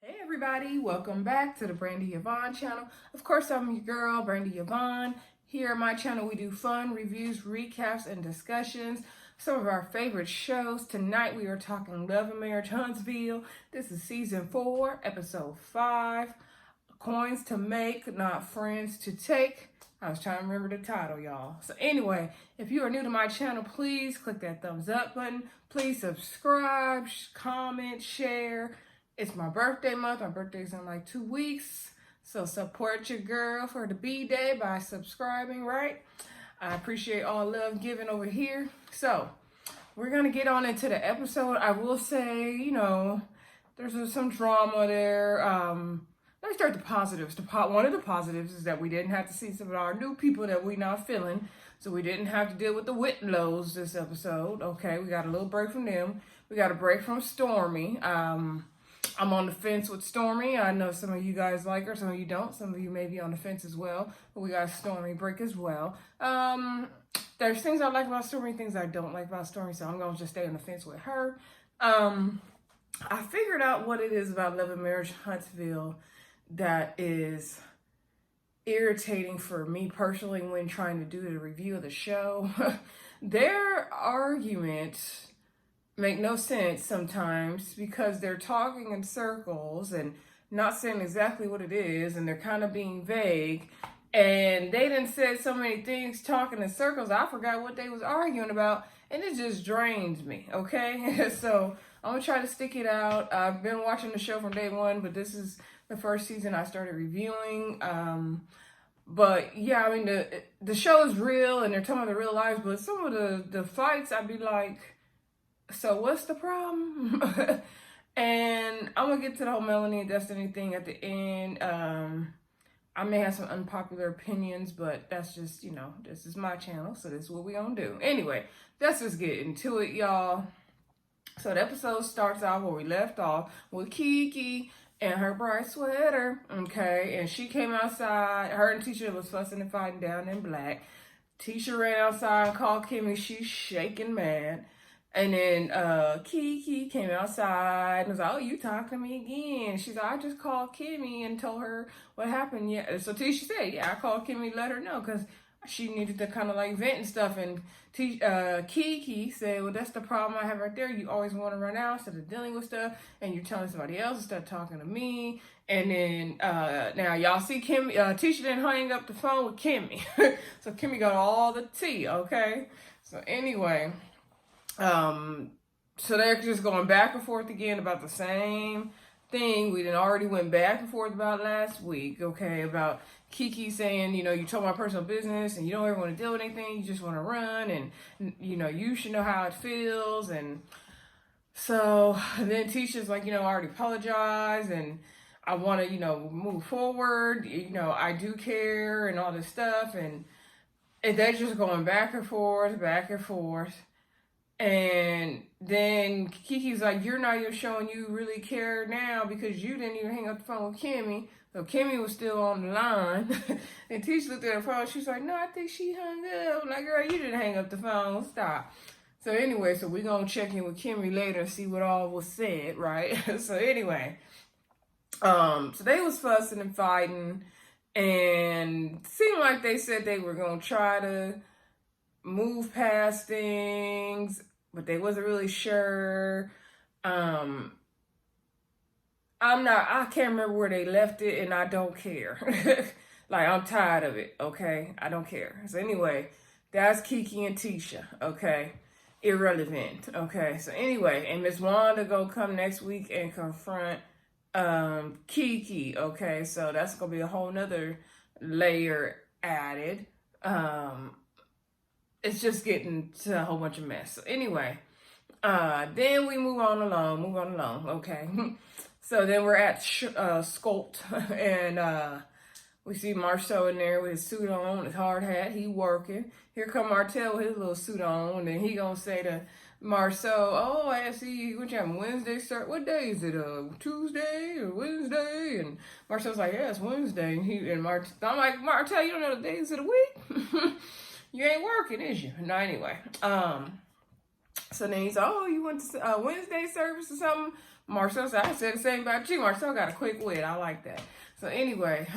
Hey everybody, welcome back to the Brandy Yvonne channel. Of course, I'm your girl, Brandy Yvonne. Here on my channel, we do fun reviews, recaps, and discussions. Some of our favorite shows. Tonight, we are talking Love and Marriage Huntsville. This is season 4, episode 5. Coins to make, not friends to take. I was trying to remember the title, y'all. So anyway, if you are new to my channel, please click that thumbs up button. Please subscribe, comment, share. It's my birthday month. My birthday's in like 2 weeks. So support your girl for the B-Day by subscribing, right? I appreciate all love given over here. So we're going to get on into the episode. I will say, there's some drama there. Let me start the positives. One of the positives is that we didn't have to see some of our new people that we not feeling. So we didn't have to deal with the Whitlows this episode. Okay, we got a little break from them. We got a break from Stormy. I'm on the fence with Stormy. I know some of you guys like her, some of you don't. Some of you may be on the fence as well. But we got a Stormy break as well. There's things I like about Stormy, things I don't like about Stormy, so I'm going to just stay on the fence with her. I figured out what it is about Love and Marriage Huntsville that is irritating for me personally when trying to do the review of the show. Their arguments make no sense sometimes because they're talking in circles and not saying exactly what it is, and they're kind of being vague, and they done said so many things talking in circles I forgot what they was arguing about, and it just drains me. Okay. So I'm gonna try to stick it out. I've been watching the show from day one, but this is the first season I started reviewing. But yeah, I mean the show is real and they're talking about the real lives, but some of the fights I'd be like, so what's the problem? And I'm gonna get to the whole Mel and Destiny thing at the end. I may have some unpopular opinions, but that's just, this is my channel, so this is what we gonna do. Anyway, let's just get into it, y'all. So the episode starts off where we left off with Keke and her bright sweater, okay? And she came outside. Her and Tisha was fussing and fighting down in black. Tisha ran outside and called Kimmy. She's shaking mad. And then Keke came outside and was like, oh, you talking to me again? She's like, I just called Kimmy and told her what happened. Yeah. So Tisha said, yeah, I called Kimmy, let her know, because she needed to kind of like vent and stuff. And Keke said, well, that's the problem I have right there. You always want to run out instead of dealing with stuff, and you're telling somebody else instead of talking to me. And then now y'all see Kimmy, Tisha didn't hang up the phone with Kimmy. So Kimmy got all the tea, okay? So anyway, so they're just going back and forth again about the same thing we already went back and forth about last week, okay? About Keke saying, you told my personal business and you don't ever want to deal with anything, you just want to run, and you should know how it feels. And so then Tisha's like, I already apologized and I want to, move forward. I do care and all this stuff, and they're just going back and forth, back and forth. And then Keke's like, you're not even showing you really care now because you didn't even hang up the phone with Kimmy. So Kimmy was still on the line. And Tisha looked at her phone. She's like, no, I think she hung up. I'm like, girl, you didn't hang up the phone. Stop. So anyway, so we're going to check in with Kimmy later and see what all was said, right? So anyway, so they was fussing and fighting. And seemed like they said they were going to try to move past things, but they wasn't really sure. I can't remember where they left it, and I don't care. Like, I'm tired of it, okay? I don't care. So anyway, that's Keke and Tisha, okay? Irrelevant, okay? So anyway, and Miss Wanda gonna come next week and confront Keke, okay? So that's gonna be a whole nother layer added. It's just getting to a whole bunch of mess. So anyway, then we move on along, okay? So then we're at Scolt, and we see Martel in there with his suit on, his hard hat, he working. Here come Martel with his little suit on, and then he gonna say to Marcel, oh, I see, what you have, Wednesday start, what day is it, Tuesday or Wednesday? And Marcel's like, yeah, it's Wednesday. And I'm like, Martel, you don't know the days of the week? You ain't working, is you? No, anyway. So then he's like, oh, you went to Wednesday service or something? Marcel said, I said the same about you. Marcel got a quick wit. I like that. So anyway,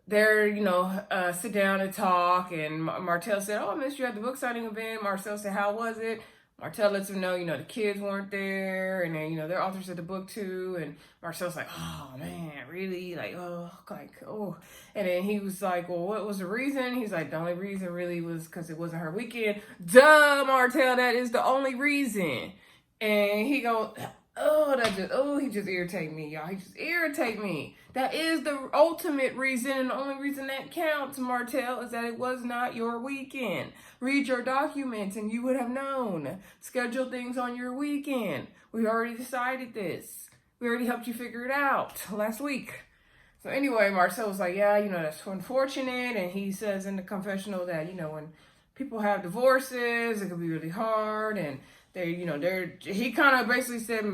they're, sit down and talk. And Martel said, oh, I missed you at the book signing event. Marcel said, how was it? Martel lets him know, the kids weren't there. And then, their authors at the book too. And Marcel's like, oh, man, really? Oh. And then he was like, well, what was the reason? He's like, the only reason really was because it wasn't her weekend. Duh, Martel, that is the only reason. And he goes, he just irritate me, y'all. He just irritate me. That is the ultimate reason, and the only reason that counts, Martel, is that it was not your weekend. Read your documents and you would have known. Schedule things on your weekend. We already decided this. We already helped you figure it out last week. So anyway, Marcel was like, yeah, that's unfortunate. And he says in the confessional that, when people have divorces, it can be really hard. And he kind of basically said,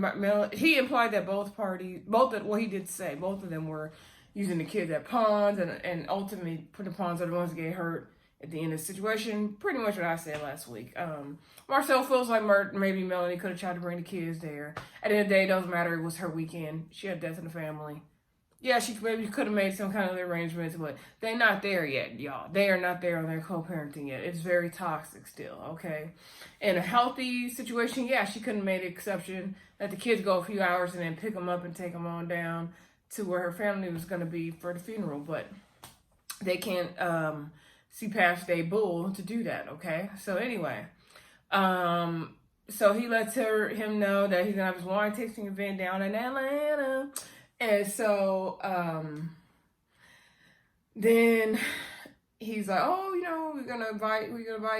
he implied that both of them were using the kids at pawns, and ultimately the pawns are the ones that get hurt at the end of the situation. Pretty much what I said last week. Marcel feels like maybe Melanie could have tried to bring the kids there. At the end of the day, it doesn't matter. It was her weekend. She had death in the family. Yeah, she maybe could have made some kind of arrangements, but they're not there yet, y'all. They are not there on their co-parenting yet. It's very toxic still, okay? In a healthy situation, yeah, she couldn't have made an exception. Let the kids go a few hours and then pick them up and take them on down to where her family was going to be for the funeral. But they can't see past their bull to do that, okay? So anyway, so he lets him know that he's going to have his wine tasting event down in Atlanta. And so, then he's like, oh, we're gonna invite,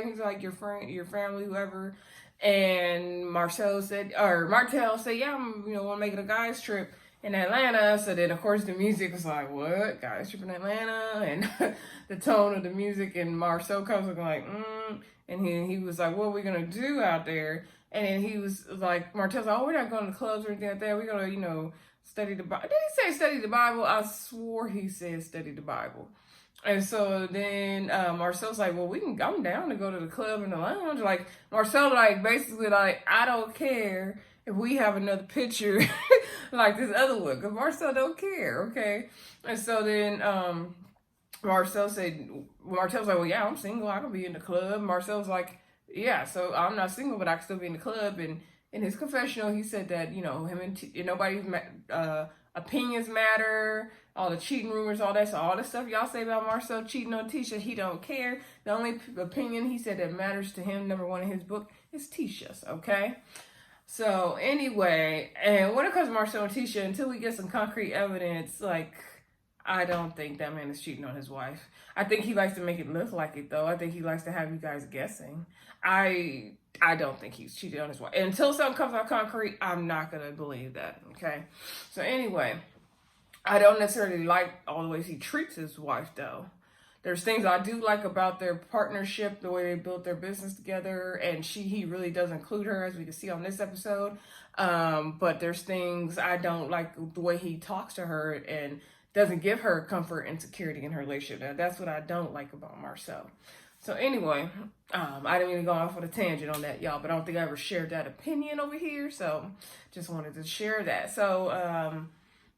he's like, your friend, your family, whoever. And Martel said, yeah, I'm, want to make it a guys trip in Atlanta. So then, of course, the music was like, what? Guys trip in Atlanta? And the tone of the music, and Marcel comes like, and he was like, what are we gonna do out there? And then he was like, Martel's like, oh, we're not going to clubs or anything like that. We're gonna, study the Bible. Did he say study the Bible? I swore he said study the Bible. And so then Marcel's like, well, I'm down to go to the club and the lounge. Like, Marcel, basically, I don't care if we have another picture like this other one. Because Marcel don't care, okay? And so then Marcel's like, well, yeah, I'm single. I can be in the club. Marcel's like, yeah, so I'm not single, but I can still be in the club. And in his confessional, he said that, him and nobody's opinions matter, all the cheating rumors, all that. So all the stuff y'all say about Marcel cheating on Tisha, he don't care. The only opinion he said that matters to him, number one in his book, is Tisha's, okay? So anyway, and when it comes to Marcel and Tisha, until we get some concrete evidence, I don't think that man is cheating on his wife. I think he likes to make it look like it, though. I think he likes to have you guys guessing. I don't think he's cheated on his wife. Until something comes out concrete, I'm not going to believe that, okay? So anyway, I don't necessarily like all the ways he treats his wife, though. There's things I do like about their partnership, the way they built their business together, and he really does include her, as we can see on this episode. But there's things I don't like the way he talks to her and doesn't give her comfort and security in her relationship. That's what I don't like about Marcel. So anyway, I didn't even go off on a tangent on that, y'all, but I don't think I ever shared that opinion over here. So just wanted to share that. So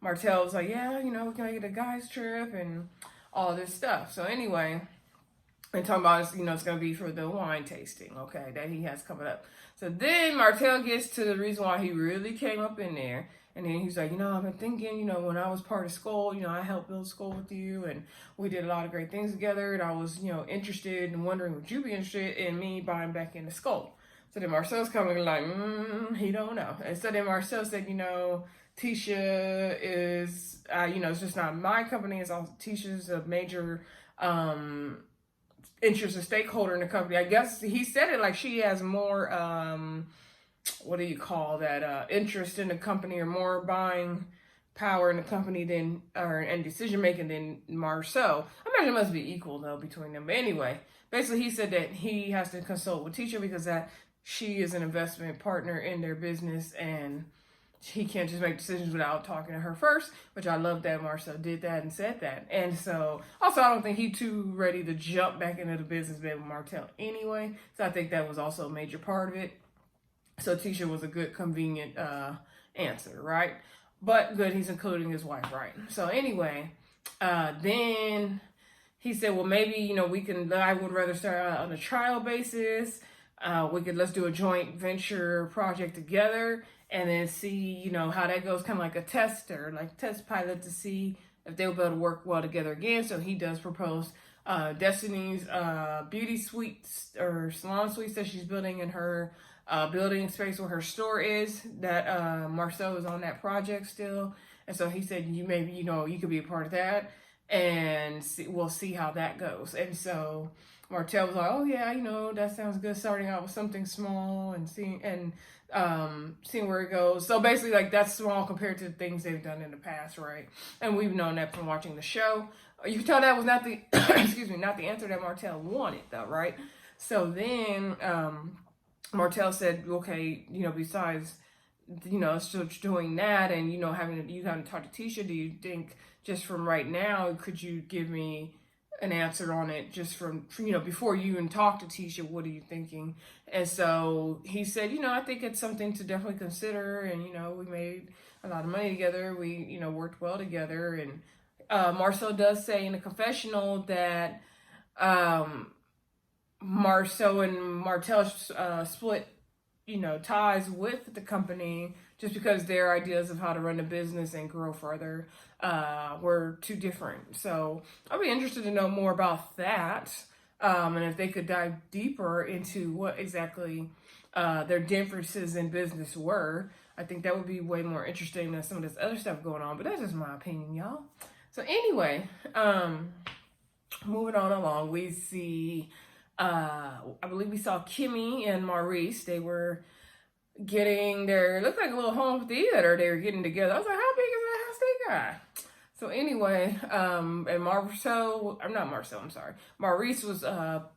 Martel was like, yeah, we're going to get a guys trip and all this stuff. So anyway, and talking about, it's going to be for the wine tasting, okay, that he has coming up. So then Martel gets to the reason why he really came up in there. And then he's like, I've been thinking, when I was part of school, I helped build school with you, and we did a lot of great things together. And I was, interested and wondering, would you be interested in me buying back into school? So then Marcel's coming like, he don't know. And so then Marcel said, Tisha is, it's just not my company. It's also Tisha's a major interest and stakeholder in the company. I guess he said it like she has more, what do you call that, interest in the company or more buying power in the company and decision making than Marcel. I imagine it must be equal though between them. But anyway, basically he said that he has to consult with Tisha because that she is an investment partner in their business, and he can't just make decisions without talking to her first, which I love that Marcel did that and said that. And so, also, I don't think he too ready to jump back into the business bed with Martel anyway. So I think that was also a major part of it. So Tisha was a good, convenient answer, right? But good, he's including his wife, right? So anyway, then he said, well, maybe, I would rather start out on a trial basis. Let's do a joint venture project together and then see, how that goes, kind of like a tester, like test pilot to see if they'll be able to work well together again. So he does propose Destiny's beauty suites or salon suites that she's building in her building space where her store is, that Marcel is on that project still. And so he said, you could be a part of that and we'll see how that goes. And so Martel was like, oh yeah, that sounds good, starting out with something small and seeing where it goes. So basically, like, that's small compared to the things they've done in the past, right? And we've known that from watching the show. You can tell that was not the not the answer that Martel wanted, though, right? So then Martel said, okay, besides still doing that and having talked to Tisha, do you think just from right now, could you give me an answer on it just from before you even talk to Tisha, what are you thinking? And so he said, I think it's something to definitely consider, and we made a lot of money together, we worked well together. And Marcel does say in the confessional that Marcel and Martel split ties with the company just because their ideas of how to run a business and grow further were too different. So I'll be interested to know more about that, and if they could dive deeper into what exactly their differences in business were. I think that would be way more interesting than some of this other stuff going on, but that's just my opinion, y'all. So anyway, moving on along, we see I believe we saw Kimmy and Maurice. They were getting looked like a little home theater. They were getting together. I was like, how big is that house they got? So anyway, and Maurice was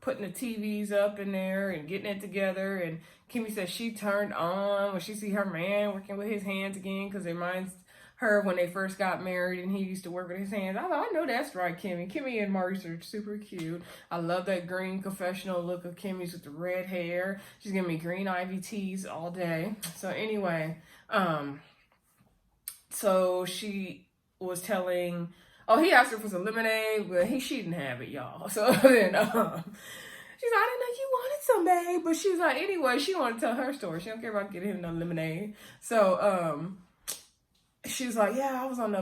putting the TVs up in there and getting it together. And Kimmy said she turned on when she see her man working with his hands again, because it reminds her when they first got married and he used to work with his hands. I know that's right, Kimmy. Kimmy and Maurice are super cute. I love that green confessional look of Kimmy's with the red hair. She's giving me green ivy teas all day. So anyway, so she was telling, he asked her for some lemonade, but she didn't have it, y'all. So then she's like, I didn't know you wanted some, babe. But she's like, anyway, she wanted to tell her story. She don't care about getting him no lemonade. So she was like, yeah, I was on I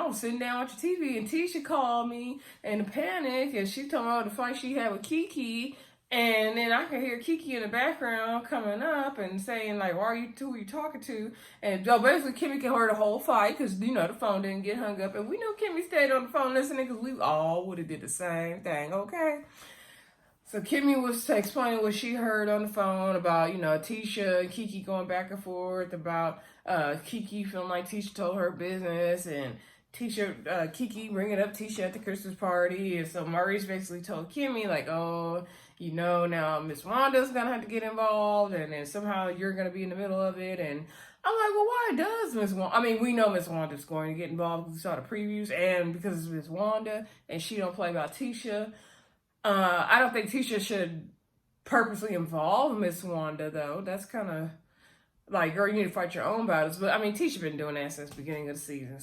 was sitting down watching TV, and Tisha called me in a panic, and she told me about the fight she had with Keke, and then I could hear Keke in the background coming up and saying, like, who are you talking to? And basically, Kimmy can hear the whole fight, because, the phone didn't get hung up, and we knew Kimmy stayed on the phone listening, because we all would have did the same thing, okay? So Kimmy was explaining what she heard on the phone about, Tisha and Keke going back and forth, about Keke feeling like Tisha told her business, and Keke bringing up Tisha at the Christmas party. And so Maurice basically told Kimmy, like, now Miss Wanda's going to have to get involved, and then somehow you're going to be in the middle of it. And I'm like, well, why does Miss Wanda? I mean, we know Miss Wanda's going to get involved because we saw the previews, and because it's Miss Wanda, and she don't play about Tisha. I don't think Tisha should purposely involve Miss Wanda, though. That's kind of like, girl, you need to fight your own battles. But, Tisha been doing that since the beginning of the season.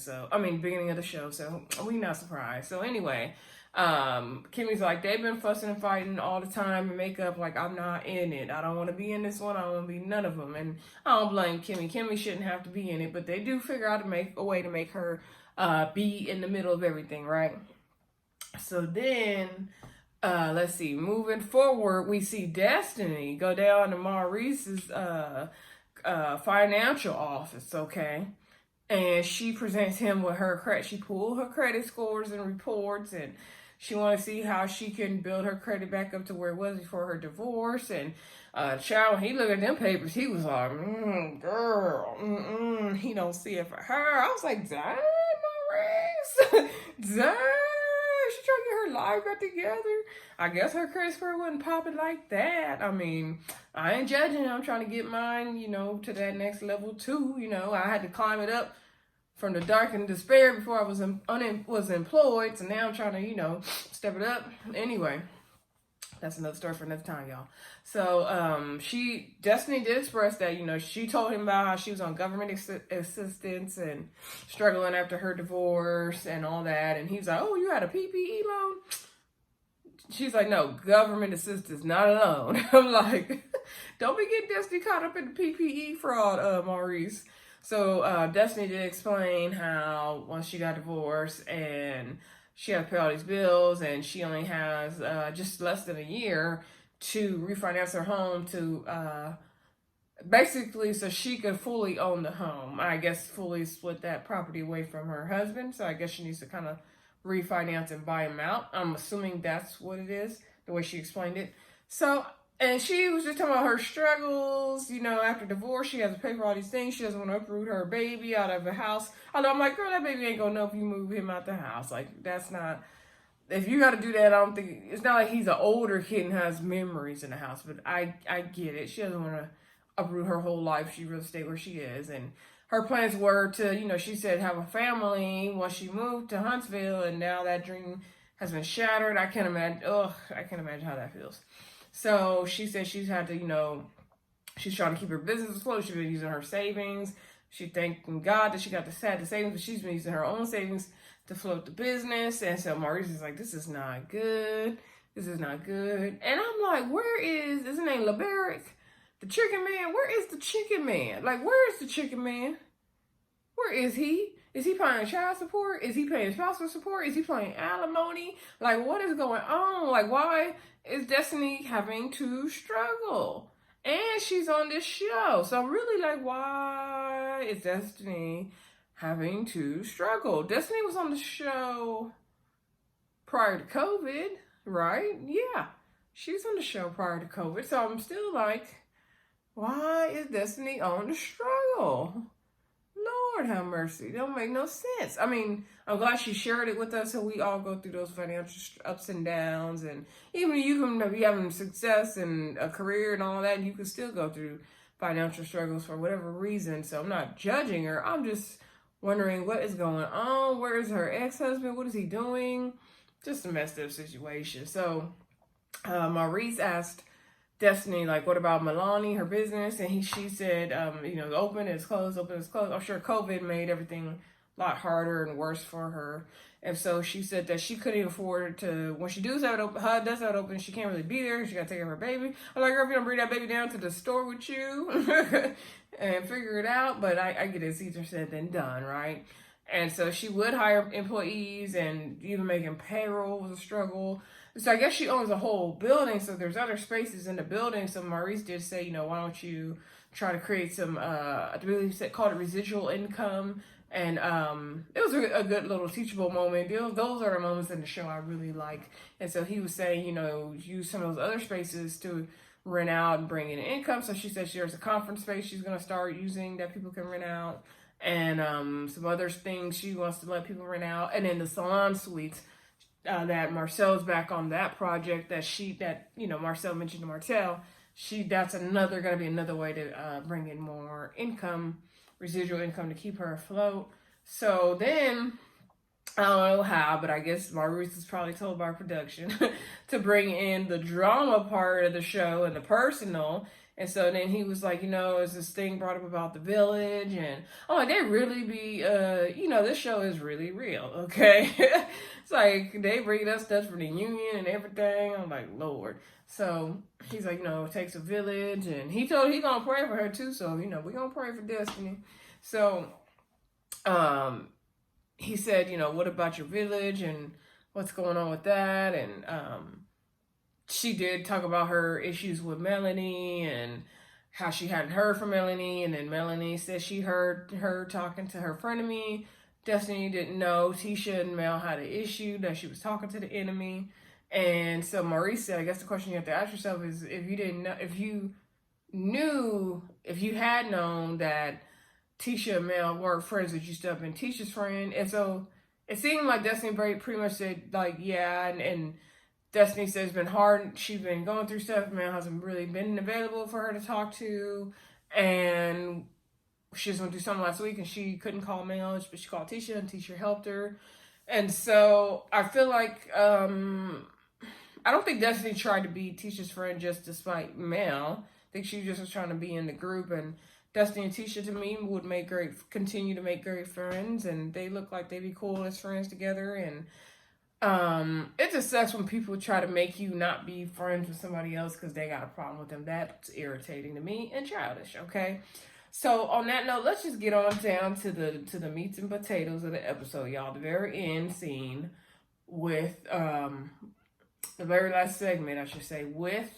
Beginning of the show. So, we not surprised. So, anyway, Kimmy's like, they've been fussing and fighting all the time and makeup. Like, I'm not in it. I don't want to be in this one. I don't want to be none of them. And I don't blame Kimmy. Kimmy shouldn't have to be in it. But they do figure out a way to make her be in the middle of everything, right? So, then let's see, moving forward, we see Destiny go down to Maurice's financial office, okay? And she presents him with her credit. She pulled her credit scores and reports, and she want to see how she can build her credit back up to where it was before her divorce. And child, when he looked at them papers, he was like, girl, he don't see it for her. I was like, dang, Maurice, dang. She trying to get her life back together. I guess her credit score wasn't popping like that. I mean, I ain't judging. I'm trying to get mine, to that next level too. I had to climb it up from the dark and despair before I was employed. So now I'm trying to, step it up. Anyway, that's another story for another time, y'all. So Destiny did express that, she told him about how she was on government assistance and struggling after her divorce and all that. And he's like, oh, you had a PPE loan? She's like, no, government assistance, not a loan. I'm like, don't be getting Destiny caught up in the PPE fraud, Maurice. So Destiny did explain how once she got divorced and she had to pay all these bills and she only has just less than a year to refinance her home to basically so she could fully own the home. I guess fully split that property away from her husband. So I guess she needs to kind of refinance and buy him out. I'm assuming that's what it is, the way she explained it. So, and she was just talking about her struggles, after divorce, she has to pay for all these things. She doesn't want to uproot her baby out of the house. I'm like, girl, that baby ain't gonna know if you move him out the house. Like, that's not, if you got to do that, I don't think, it's not like he's an older kid and has memories in the house, but I get it. She doesn't want to uproot her whole life. She really stay where she is. And her plans were to, she said, have a family once she moved to Huntsville, and now that dream has been shattered. I can't imagine how that feels. So she said she's had to, she's trying to keep her business afloat. She's been using her savings. She thanking God that she got the savings, but she's been using her own savings to float the business. And so Maurice is like, this is not good. This is not good. And I'm like, where is, his name LeBaric? The chicken man? Where is the chicken man? Like, where is the chicken man? Where is he? Is he paying child support? Is he paying spousal support? Is he paying alimony? Like, what is going on? Like, why is Destiny having to struggle? And she's on this show. So I'm really like, why is Destiny having to struggle? Destiny was on the show prior to COVID, right? Yeah, she's on the show prior to COVID. So I'm still like, why is Destiny on the struggle? Lord have mercy. It don't make no sense. I mean, I'm glad she shared it with us so we all go through those financial ups and downs. And even you can be having success and a career and all that, and you can still go through financial struggles for whatever reason. So I'm not judging her. I'm just wondering what is going on. Where is her ex-husband? What is he doing? Just a messed up situation. So Maurice asked Destiny, like, what about Milani, her business? And she said, open is closed, open is closed. I'm sure COVID made everything a lot harder and worse for her. And so she said that she couldn't afford to, when she does have it open, she can't really be there. She got to take care of her baby. I'm like, girl, if you don't bring that baby down to the store with you and figure it out. But I get it. It's easier said than done, right? And so she would hire employees, and even making payroll was a struggle. So I guess she owns a whole building, so there's other spaces in the building. So Maurice did say, why don't you try to create some, I believe he called it residual income. And it was a good little teachable moment. Those are the moments in the show I really like. And so he was saying, use some of those other spaces to rent out and bring in income. So she said there's a conference space she's going to start using that people can rent out. And some other things she wants to let people rent out. And then the salon suites. That Marcel's back on that project that Marcel mentioned to Martel. That's gonna be another way to bring in more income, residual income to keep her afloat. So then I don't know how, but I guess Maurice is probably told by production to bring in the drama part of the show and the personal. And so then he was like, is this thing brought up about the village? And I'm like, they really be, this show is really real, okay? It's like, they bring us stuff from the union and everything. I'm like, Lord. So he's like, it takes a village. And he gonna pray for her too. So, we're gonna pray for Destiny. So he said, what about your village and what's going on with that? And she did talk about her issues with Melanie and how she hadn't heard from Melanie. And then Melanie said she heard her talking to her frenemy. Destiny didn't know Tisha and Mel had an issue, that she was talking to the enemy. And so Maurice said, I guess the question you have to ask yourself is if you had known that Tisha and Mel weren't friends, would you still have been Tisha's friend? And so it seemed like Destiny pretty much said, like, yeah, and Destiny said it's been hard. She's been going through stuff. Mel hasn't really been available for her to talk to. And she was going to do something last week and she couldn't call Mel, but she called Tisha and Tisha helped her. And so I feel like, I don't think Destiny tried to be Tisha's friend just despite Mel. I think she just was trying to be in the group. And Destiny and Tisha, to me, would continue to make great friends. And they look like they'd be cool as friends together. And it just sucks when people try to make you not be friends with somebody else because they got a problem with them. That's irritating to me and childish, okay? So on that note, let's just get on down to the meats and potatoes of the episode, y'all. The very end scene with the very last segment, I should say, with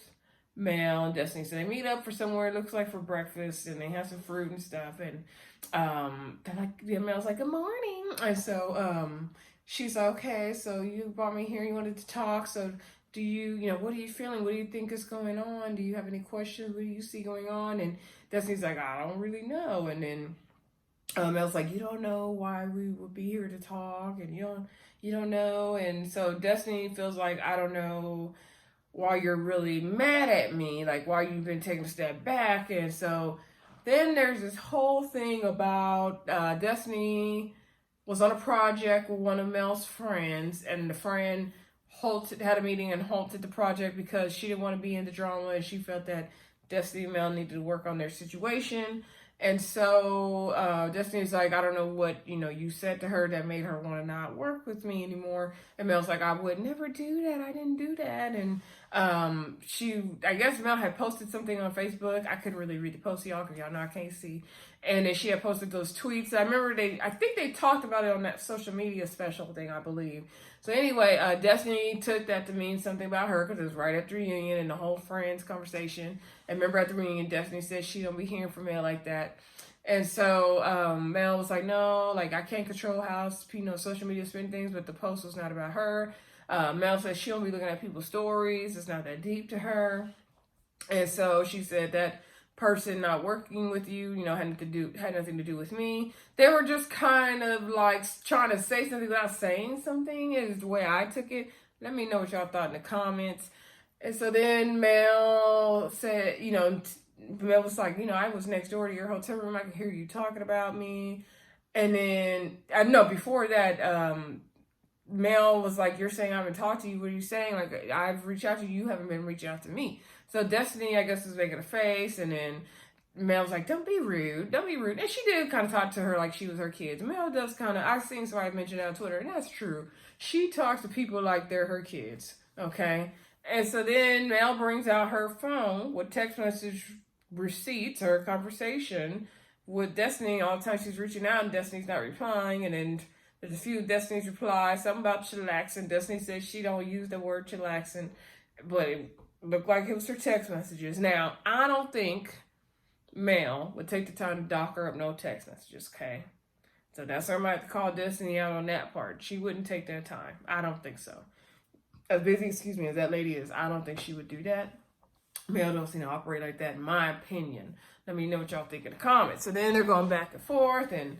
Mel and Destiny. So they meet up for somewhere, it looks like for breakfast, and they have some fruit and stuff. And they're like, Mel's like, good morning. And so she's like, okay, so you brought me here, you wanted to talk, so do you what are you feeling? What do you think is going on? Do you have any questions? What do you see going on? And Destiny's like, I don't really know. And then Mel's like, you don't know why we would be here to talk, and you don't know. And so Destiny feels like, I don't know why you're really mad at me, like why you've been taking a step back. And so then there's this whole thing about Destiny was on a project with one of Mel's friends, and the friend had a meeting and halted the project because she didn't want to be in the drama, and she felt that Destiny and Mel needed to work on their situation. And so Destiny's like, I don't know what, you said to her that made her want to not work with me anymore. And Mel's like, I would never do that. I didn't do that. And I guess Mel had posted something on Facebook. I couldn't really read the post, y'all, because y'all know I can't see. And then she had posted those tweets. I remember I think they talked about it on that social media special thing, I believe. So anyway, Destiny took that to mean something about her because it was right after the reunion and the whole friends conversation. And remember at the reunion, Destiny said she don't be hearing from Mel like that. And so Mel was like, no, like I can't control how social media spin things, but the post was not about her. Mel said she don't be looking at people's stories. It's not that deep to her. And so she said that person not working with you, had nothing to do with me. They were just kind of like trying to say something without saying something is the way I took it. Let me know what y'all thought in the comments. And so then Mel said, Mel was like, I was next door to your hotel room. I could hear you talking about me. And then, before that, Mel was like, you're saying I haven't talked to you. What are you saying? Like, I've reached out to you. You haven't been reaching out to me. So Destiny, I guess, was making a face. And then Mel was like, don't be rude. Don't be rude. And she did kind of talk to her like she was her kids. Mel does kind of, I've seen somebody mention that on Twitter, and that's true. She talks to people like they're her kids. Okay? And so then Mel brings out her phone with text message receipts, her conversation with Destiny. All the time she's reaching out and Destiny's not replying. And then there's a few Destiny's replies, something about chillaxing. Destiny says she don't use the word chillaxing, but it looked like it was her text messages. Now, I don't think Mel would take the time to dock her up no text messages, okay? So that's why I might have to call Destiny out on that part. She wouldn't take that time. I don't think so. As busy, as that lady is, I don't think she would do that. Mel don't operate like that, in my opinion. Let me know what y'all think in the comments. So then they're going back and forth, and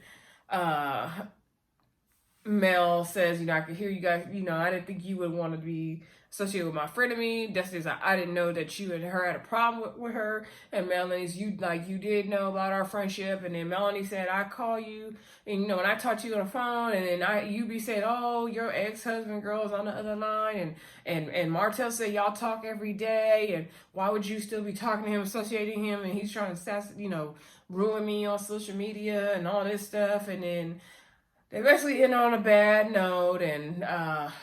Mel says, I could hear you guys, I didn't think you would want to be associated with my frenemy. Destiny's like, I didn't know that you and her had a problem with her. And Melanie's, you did know about our friendship. And then Melanie said, I call you, and when I talk to you on the phone, and then you be saying, oh, your ex-husband girl is on the other line. And Martel said, y'all talk every day. And why would you still be talking to him, associating him? And he's trying to, ruin me on social media and all this stuff. And then they basically ended on a bad note, and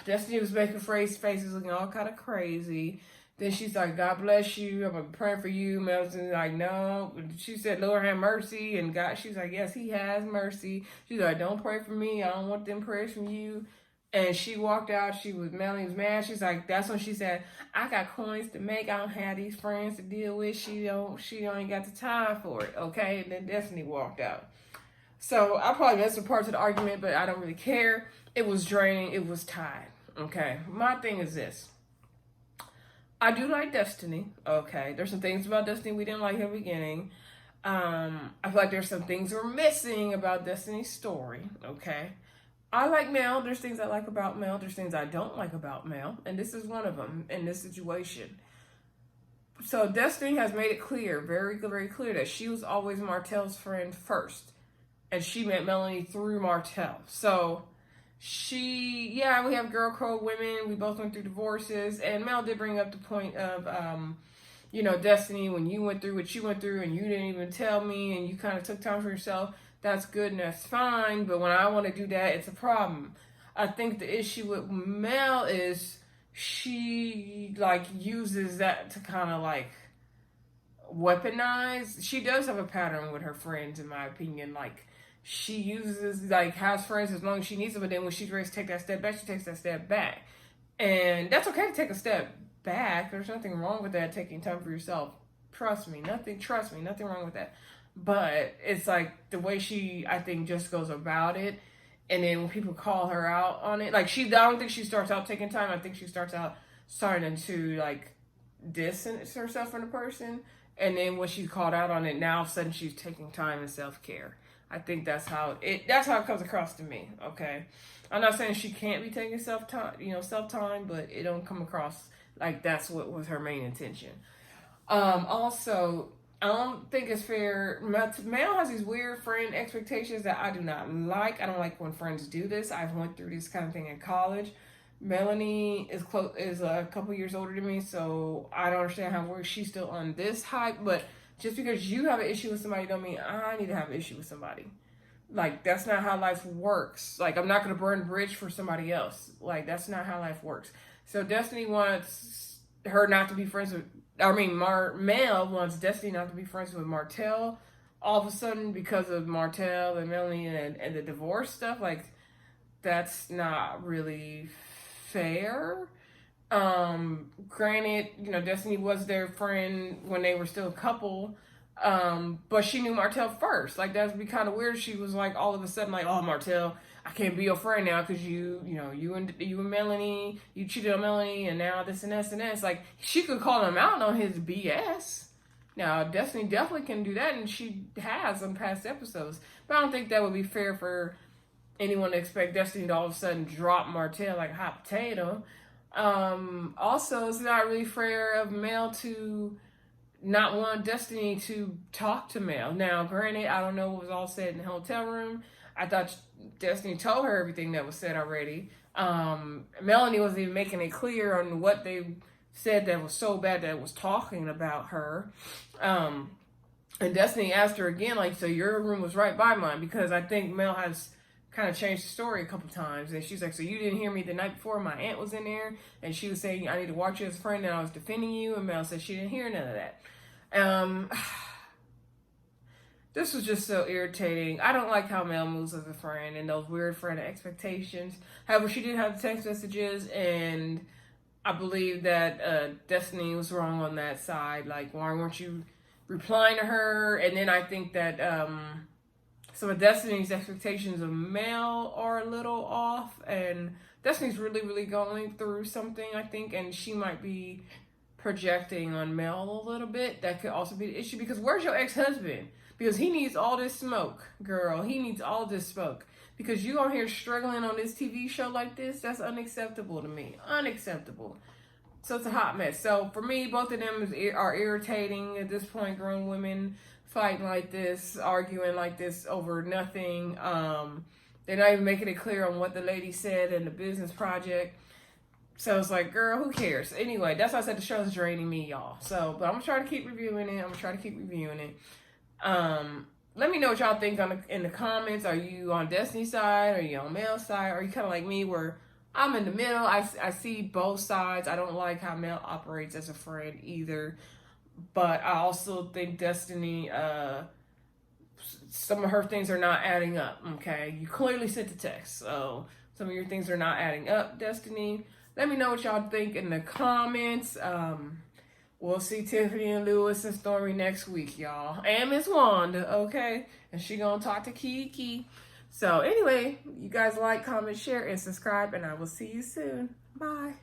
Destiny was making faces looking all kind of crazy. Then she's like, God bless you, I'm praying for you. Mel's like, no. She said, Lord have mercy, and God, she's like, yes, he has mercy. She's like, don't pray for me, I don't want them prayers from you. And she walked out. Melanie was mad. She's like, that's when she said, I got coins to make, I don't have these friends to deal with. She ain't got the time for it, okay? And then Destiny walked out. So I probably missed some parts of the argument, but I don't really care. It was draining. It was tired. Okay. My thing is this. I do like Destiny. Okay. There's some things about Destiny we didn't like in the beginning. I feel like there's some things we're missing about Destiny's story. Okay. I like Mel. There's things I like about Mel. There's things I don't like about Mel. And this is one of them in this situation. So Destiny has made it clear, very, very clear, that she was always Martel's friend first. And she met Melanie through Martel. So we have girl code women. We both went through divorces. And Mel did bring up the point of, Destiny, when you went through what you went through and you didn't even tell me and you kind of took time for yourself, that's good and that's fine. But when I want to do that, it's a problem. I think the issue with Mel is she uses that to kind of weaponize. She does have a pattern with her friends, in my opinion. She uses, has friends as long as she needs them, but then when she's ready to take that step back, she takes that step back. And that's okay to take a step back. There's nothing wrong with that, taking time for yourself. Trust me, nothing wrong with that. But it's the way she, I think, just goes about it. And then when people call her out on it, I don't think she starts out taking time. I think she starts out starting to distance herself from the person. And then when she's called out on it, now all of a sudden she's taking time and self-care. I think that's how it comes across to me. Okay, I'm not saying she can't be taking self-time, but it don't come across like that's what was her main intention. Also, I don't think it's fair. Mel has these weird friend expectations that I do not like. I don't like when friends do this. I've went through this kind of thing in college. Melanie is a couple years older than me, so I don't understand how she's still on this hype. But just because you have an issue with somebody don't mean I need to have an issue with somebody. That's not how life works. I'm not going to burn bridge for somebody else. That's not how life works. So Destiny wants her not to be friends with, Mel wants Destiny not to be friends with Martel all of a sudden because of Martel and Melanie and the divorce stuff. That's not really fair. Granted, Destiny was their friend when they were still a couple, but she knew Martel first. That'd be kind of weird. She was all of a sudden oh, Martel, I can't be your friend now because you and Melanie, you cheated on Melanie, and now this and this and this. She could call him out on his BS. Now, Destiny definitely can do that, and she has on past episodes. But I don't think that would be fair for anyone to expect Destiny to all of a sudden drop Martel like a hot potato. Also, it's not really fair of Mel to not want Destiny to talk to Mel. Now, granted, I don't know what was all said in the hotel room. I thought Destiny told her everything that was said already. Melanie wasn't even making it clear on what they said that was so bad that it was talking about her. And Destiny asked her again, so your room was right by mine, because I think Mel has kind of changed the story a couple times. And she's so you didn't hear me the night before? My aunt was in there, and she was saying, I need to watch you as a friend, and I was defending you. And Mel said she didn't hear none of that. This was just so irritating. I don't like how Mel moves as a friend and those weird friend expectations. However, she did have the text messages, and I believe that Destiny was wrong on that side. Why weren't you replying to her? And then I think that some of Destiny's expectations of Mel are a little off, and Destiny's really, really going through something, I think, and she might be projecting on Mel a little bit. That could also be the issue, because where's your ex-husband? Because he needs all this smoke, girl. He needs all this smoke. Because you on here struggling on this TV show like this, that's unacceptable to me. Unacceptable. So it's a hot mess. So for me, both of them are irritating at this point. Grown women fighting like this, arguing like this over nothing. They're not even making it clear on what the lady said in the business project. So it's girl, who cares? Anyway, that's why I said the show's draining me, y'all. So, but I'm going to try to keep reviewing it. Let me know what y'all think in the comments. Are you on Destiny's side? Are you on Mel's side? Are you kind of like me where I'm in the middle? I see both sides. I don't like how Mel operates as a friend either. But I also think Destiny, some of her things are not adding up, okay? You clearly sent the text, so some of your things are not adding up, Destiny. Let me know what y'all think in the comments. We'll see Tiffany and Lewis and Stormy next week, y'all. And Miss Wanda, okay? And she gonna talk to Keke. So anyway, you guys like, comment, share, and subscribe, and I will see you soon. Bye.